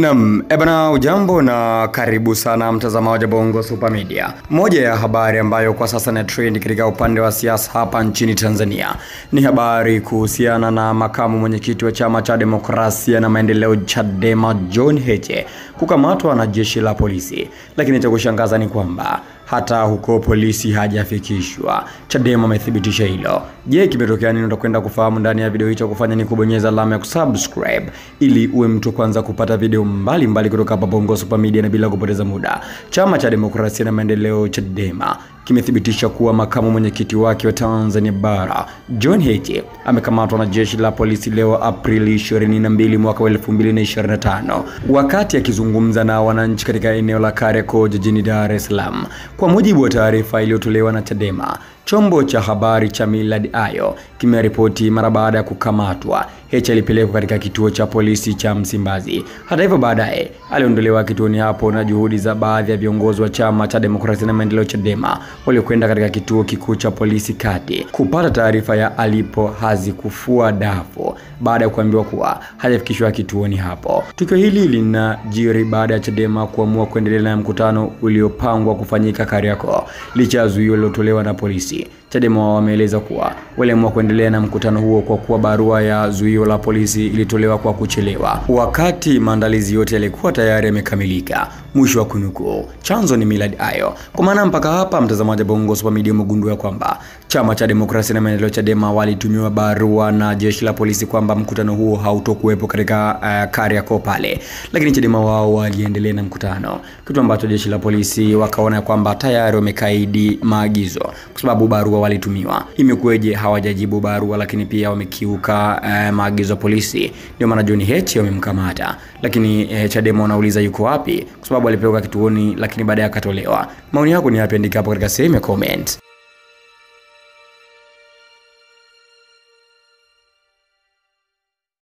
Ebana ujambo na karibu sana mtazamaji wa Bongo Super Media. Moja ya habari ambayo kwa sasa na trend katika upande wa siasa hapa nchini Tanzania ni habari kuhusiana na makamu mwenyekiti wa Chama cha Demokrasia na Maendeleo Chadema John Heche kukamatwa na jeshi la polisi. Lakini cha kushangaza ni kwamba hata huko polisi hajafikishwa. Chadema amethibitisha hilo. Je, kimetokea nini? Utakwenda kufahamu ndani ya video hii. Cha kufanya ni kubonyeza alama ya kusubscribe ili uwe mtu kwanza kupata video mbalimbali kutoka hapa Bongo Super Media. Na bila kupoteza muda, Chama cha Demokrasia na Maendeleo Chadema kimethibitisha kuwa makamu mwenyekiti wake wa Tanzania Bara John Heche amekamatwa na jeshi la polisi leo Aprili 22 mwaka 2025 wakati akizungumza na wananchi katika eneo la Kariakoo jijini Dar es Salaam. Kwa mujibu wa taarifa iliyotolewa na Chadema, chombo cha habari cha Millard Ayo kimeripoti mara baada ya kukamatwa, Heche alipelekwa katika kituo cha polisi cha Msimbazi. Hata hivyo baadaye aliondolewa kituoni hapo, na juhudi za baadhi ya viongozi wa Chama cha Demokrasia na Maendeleo Chadema waliokwenda katika kituo kikuu cha polisi Kati kupata taarifa ya alipo hazikufua dafu baada ya kuambiwa kuwa hajafikishwa kituoni hapo. Tukio hili linajiri baada ya Chadema kuamua kuendelea na mkutano uliopangwa kufanyika Kariakoo licha ya zuio lilotolewa na polisi. Chadema wameeleza kuwa waliamua kuendelea na mkutano huo kwa kuwa barua ya zuio la polisi ilitolewa kwa kuchelewa, wakati maandalizi yote yalikuwa tayari yamekamilika. Mwisho wa kunukuu. Chanzo ni Millard Ayo. Kwa maana mpaka hapa mtazamaji wa Bongo Super Media umegundua kwamba Chama cha Demokrasia na Maendeleo Chadema walitumiwa barua na jeshi la polisi kwamba mkutano huo hautokuwepo katika Kariakoo pale. Lakini Chadema wao waliendelea na mkutano, kitu ambacho jeshi la polisi wakaona kwamba tayari wamekaidi maagizo kwa sababu barua walitumiwa. Imekueje hawajajibu barua lakini pia wamekiuka maagizo ya polisi? Ndio maana John Heche wamemkamata. Lakini Chadema wanauliza yuko wapi, kwa sababu alipelekwa kituoni lakini baadaye akatolewa. Maoni yako ni yapi? Andika hapo katika sehemu ya comment.